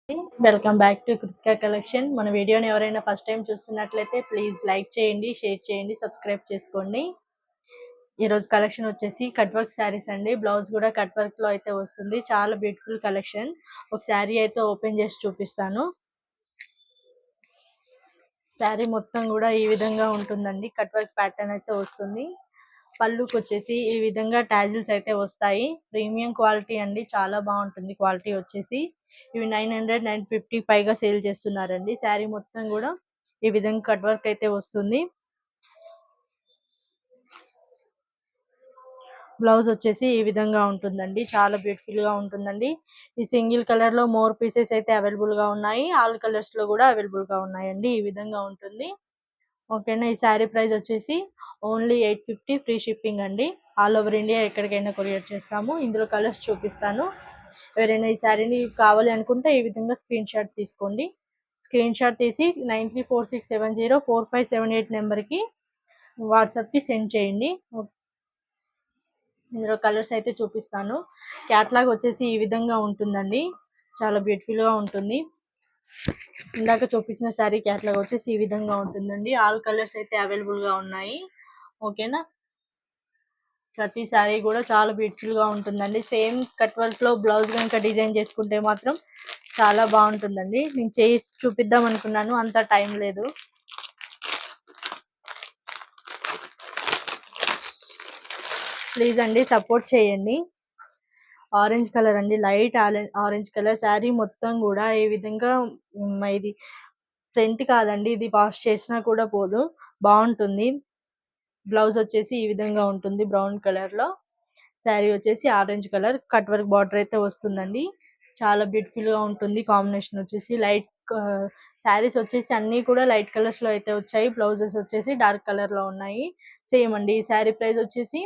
Welcome back to Kritika collection. మన వీడియోని ఎవరైనా ఫస్ట్ టైం చూస్తున్నట్లయితే ప్లీజ్ లైక్ చేయండి, షేర్ చేయండి, సబ్స్క్రైబ్ చేసుకోండి. ఈరోజు కలెక్షన్ వచ్చేసి కట్ వర్క్ శారీస్ అండి. బ్లౌజ్ కూడా కట్ వర్క్ లో అయితే వస్తుంది. చాలా బ్యూటిఫుల్ కలెక్షన్. ఒక శారీ అయితే ఓపెన్ చేసి చూపిస్తాను. శారీ మొత్తం కూడా ఈ విధంగా ఉంటుందండి. కట్ వర్క్ ప్యాటర్న్ అయితే వస్తుంది. పళ్ళుకి వచ్చేసి ఈ విధంగా టాజిల్స్ అయితే వస్తాయి. ప్రీమియం క్వాలిటీ అండి, చాలా బాగుంటుంది క్వాలిటీ వచ్చేసి. ఇవి 900 950 పైగా సేల్ చేస్తున్నారండి. శారీ మొత్తం కూడా ఈ విధంగా కట్ వర్క్ అయితే వస్తుంది. బ్లౌజ్ వచ్చేసి ఈ విధంగా ఉంటుందండి. చాలా బ్యూటిఫుల్ గా ఉంటుందండి. ఈ సింగిల్ కలర్ లో మోర్ పీసెస్ అయితే అవైలబుల్ గా ఉన్నాయి. ఆల్ కలర్స్ లో కూడా అవైలబుల్ గా ఉన్నాయండి. ఈ విధంగా ఉంటుంది. ఓకేనా. ఈ శారీ ప్రైస్ వచ్చేసి ఓన్లీ 850 ఫ్రీ షిప్పింగ్ అండి. ఆల్ ఓవర్ ఇండియా ఎక్కడికైనా కొరియర్ చేస్తాము. ఇందులో కలర్స్ చూపిస్తాను. ఎవరైనా ఈ శారీని కావాలి అనుకుంటే ఈ విధంగా స్క్రీన్ షాట్ తీసుకోండి. స్క్రీన్ షాట్ తీసి 9346704578 నెంబర్కి వాట్సాప్కి సెండ్ చేయండి. ఇందులో కలర్స్ అయితే చూపిస్తాను. క్యాట్లాగ్ వచ్చేసి ఈ విధంగా ఉంటుందండి. చాలా బ్యూటిఫుల్గా ఉంటుంది. ఇందాక చూపించిన శారీ క్యాట్లాగ్ వచ్చేసి ఈ విధంగా ఉంటుందండి. ఆల్ కలర్స్ అయితే అవైలబుల్గా ఉన్నాయి. ఓకేనా. ప్రతి శారీ కూడా చాలా బ్యూటిఫుల్గా ఉంటుందండి. సేమ్ కట్ వర్క్లో బ్లౌజ్ కనుక డిజైన్ చేసుకుంటే మాత్రం చాలా బాగుంటుందండి. నేను చేసి చూపిద్దాం అనుకున్నాను, అంత టైం లేదు. ప్లీజ్ అండి సపోర్ట్ చేయండి. ఆరెంజ్ కలర్ అండి, లైట్ ఆరెంజ్ కలర్. శారీ మొత్తం కూడా ఈ విధంగా ఇది ఫ్రంట్ కాదండి, ఇది వాష్ చేసినా కూడా పోదు, బాగుంటుంది. బ్లౌజ్ వచ్చేసి ఈ విధంగా ఉంటుంది బ్రౌన్ కలర్ లో. శారీ వచ్చేసి orange colour, cut work border అయితే వస్తుందండి. చాలా బ్యూటిఫుల్ గా ఉంటుంది. కాంబినేషన్ వచ్చేసి లైట్ శారీస్ వచ్చేసి అన్ని కూడా లైట్ కలర్స్ లో అయితే వచ్చాయి. బ్లౌజెస్ వచ్చేసి డార్క్ కలర్ లో ఉన్నాయి. సేమ్ అండి. ఈ శారీ ప్రైస్ వచ్చేసి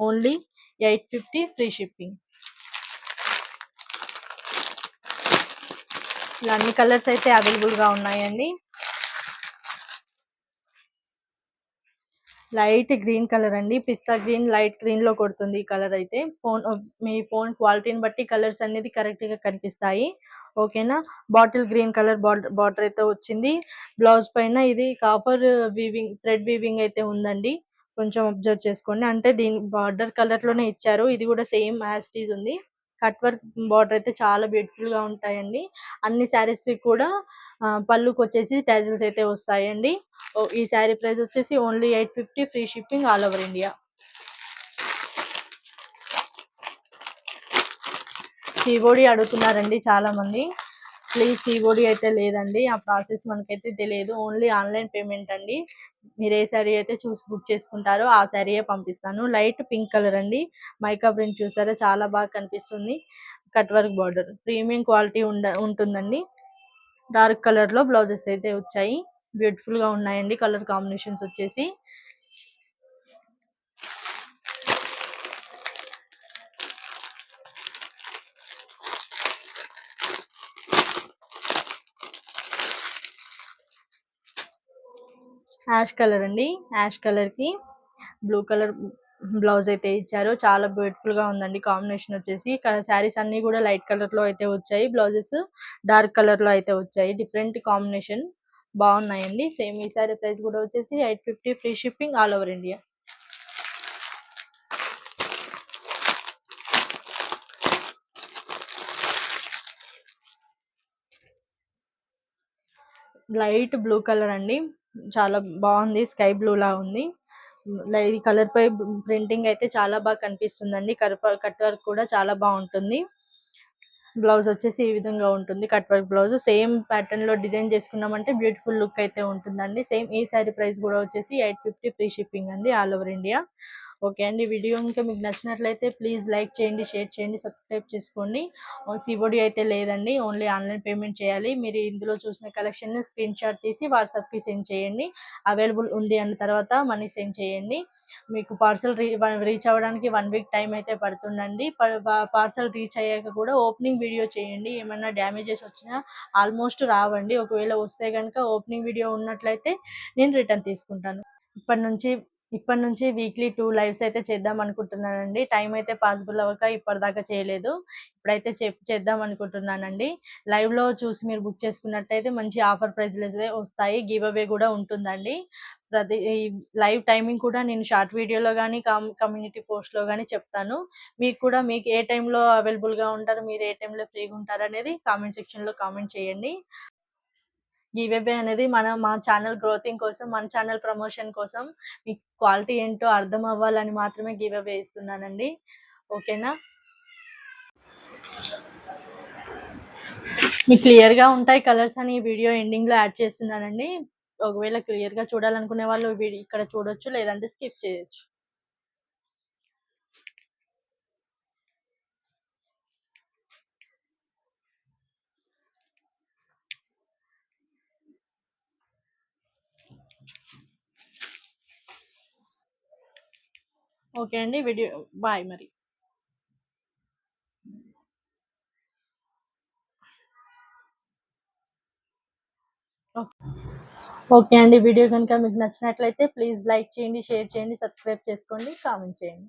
ఓన్లీ 850 ఫ్రీ షిప్పింగ్. ఇలా అన్ని కలర్స్ అయితే అవైలబుల్ గా ఉన్నాయండి. లైట్ గ్రీన్ కలర్ అండి, పిస్తా గ్రీన్ లైట్ గ్రీన్ లో కొడుతుంది ఈ కలర్ అయితే. మీ ఫోన్ క్వాలిటీని బట్టి కలర్స్ అనేది కరెక్ట్ గా కనిపిస్తాయి. ఓకేనా. బాటిల్ గ్రీన్ కలర్ బార్డర్ అయితే వచ్చింది. బ్లౌజ్ పైన ఇది కాపర్ వీవింగ్, థ్రెడ్ వీవింగ్ అయితే ఉందండి. కొంచెం అబ్జర్వ్ చేసుకోండి. అంటే దీని బార్డర్ కలర్ లోనే ఇచ్చారు. ఇది కూడా సేమ్ యాజ్ టీజ్ ఉంది. కట్ వర్క్ బార్డర్ అయితే చాలా బ్యూటిఫుల్ గా ఉంటాయండి. అన్ని శారీస్ కూడా పళ్ళుకి వచ్చేసి ట్యాజిల్స్ అయితే వస్తాయండి. ఈ శారీ ప్రైస్ వచ్చేసి only 850 free shipping all over India. COD అడుగుతున్నారండి చాలా మంది. ప్లీజ్ సిఓడి అయితే లేదండి, ఆ ప్రాసెస్ మనకైతే తెలియదు. ఓన్లీ ఆన్లైన్ పేమెంట్ అండి. మీరు ఏ శారీ అయితే చూసి బుక్ చేసుకుంటారో ఆ శారీయే పంపిస్తాను. లైట్ పింక్ కలర్ అండి, మైకా ప్రింట్ చూసారా, చాలా బాగా కనిపిస్తుంది. Cut work border premium quality ఉంటుందండి. డార్క్ కలర్ లో బ్లౌజెస్ అయితే వచ్చాయి. బ్యూటిఫుల్ గా ఉన్నాయండి కలర్ కాంబినేషన్స్ వచ్చేసి. యాష్ కలర్ అండి, యాష్ కలర్ కి బ్లూ కలర్ బ్లౌజ్ అయితే ఇచ్చారు. చాలా బ్యూటిఫుల్ గా ఉందండి కాంబినేషన్ వచ్చేసి. శారీస్ అన్ని కూడా లైట్ కలర్ లో అయితే వచ్చాయి. బ్లౌజెస్ డార్క్ కలర్ లో అయితే వచ్చాయి. డిఫరెంట్ కాంబినేషన్ బాగున్నాయండి. సేమ్ ఈ సారీ ప్రైస్ కూడా వచ్చేసి 850 free shipping all over India. Light blue colour అండి, చాలా బాగుంది. స్కై బ్లూ లా ఉంది. ఈ కలర్ పై ప్రింటింగ్ అయితే చాలా బాగా కనిపిస్తుందండి. కట్ వర్క్ కూడా చాలా బాగుంటుంది. బ్లౌజ్ వచ్చేసి ఈ విధంగా ఉంటుంది. Cut work blouse same pattern లో డిజైన్ చేసుకున్నామంటే బ్యూటిఫుల్ లుక్ అయితే ఉంటుందండి. సేమ్ ఈ శారీ ప్రైస్ కూడా వచ్చేసి 850 ఫ్రీ షిప్పింగ్ అండి ఆల్ ఓవర్ ఇండియా. ఓకే అండి. వీడియో ఇంకా మీకు నచ్చినట్లయితే ప్లీజ్ లైక్ చేయండి, షేర్ చేయండి, సబ్స్క్రైబ్ చేసుకోండి. సిఓడి అయితే లేదండి, ఓన్లీ ఆన్లైన్ పేమెంట్ చేయాలి. మీరు ఇందులో చూసిన కలెక్షన్ స్క్రీన్ షాట్ తీసి వాట్సాప్కి సెండ్ చేయండి. అవైలబుల్ ఉంది అన్న తర్వాత మనీ సెండ్ చేయండి. మీకు పార్సల్ రీచ్ అవ్వడానికి 1 వీక్ టైం అయితే పడుతుందండి. పార్సల్ రీచ్ అయ్యాక కూడా ఓపెనింగ్ వీడియో చేయండి. ఏమైనా డ్యామేజెస్ వచ్చినా ఆల్మోస్ట్ రావండి. ఒకవేళ వస్తే కనుక ఓపెనింగ్ వీడియో ఉన్నట్లయితే నేను రిటర్న్ తీసుకుంటాను. ఇప్పటి నుంచి ఇప్పటి నుంచి వీక్లీ 2 లైవ్స్ అయితే చేద్దాం అనుకుంటున్నానండి. టైం అయితే పాసిబుల్ అవ్వక ఇప్పటిదాకా చేయలేదు. ఇప్పుడైతే చేద్దాం అనుకుంటున్నానండి. లైవ్‌లో చూసి మీరు బుక్ చేసుకున్నట్టయితే మంచి ఆఫర్ ప్రైజ్‌లయితే వస్తాయి. గివ్ అవే గూడా ఉంటుందండి. ఈ లైవ్ టైమింగ్ కూడా నేను షార్ట్ వీడియోలో గాని, కమ్యూనిటీ పోస్ట్‌లో గాని చెప్తాను. మీకు కూడా మీకు ఏ టైంలో అవైలబుల్‌గా ఉంటారు, మీరు ఏ టైంలో ఫ్రీగా ఉంటారనేది కామెంట్ సెక్షన్‌లో కామెంట్ చేయండి. గివ్ అవే అనేది మా ఛానల్ గ్రోతింగ్ కోసం, మన ఛానల్ ప్రమోషన్ కోసం మీకు క్వాలిటీ ఏంటో అర్థం అవ్వాలని మాత్రమే గివ్ అవే ఇస్తున్నానండి. ఓకేనా? మీకు క్లియర్‌గా ఉంటాయి కలర్స్ అని ఈ వీడియో ఎండింగ్‌లో యాడ్ చేస్తున్నానండి. ఒకవేళ క్లియర్‌గా చూడాలనుకునే వాళ్ళు ఇక్కడ చూడొచ్చు. లేదంటే స్కిప్ చేయొచ్చు. ఓకే అండి. బాయ్ మరి. ఓకే అండి. వీడియో గనుక మీకు నచ్చినట్లయితే ప్లీజ్ లైక్ చేయండి, షేర్ చేయండి, సబ్స్క్రైబ్ చేసుకోండి, కామెంట్ చేయండి.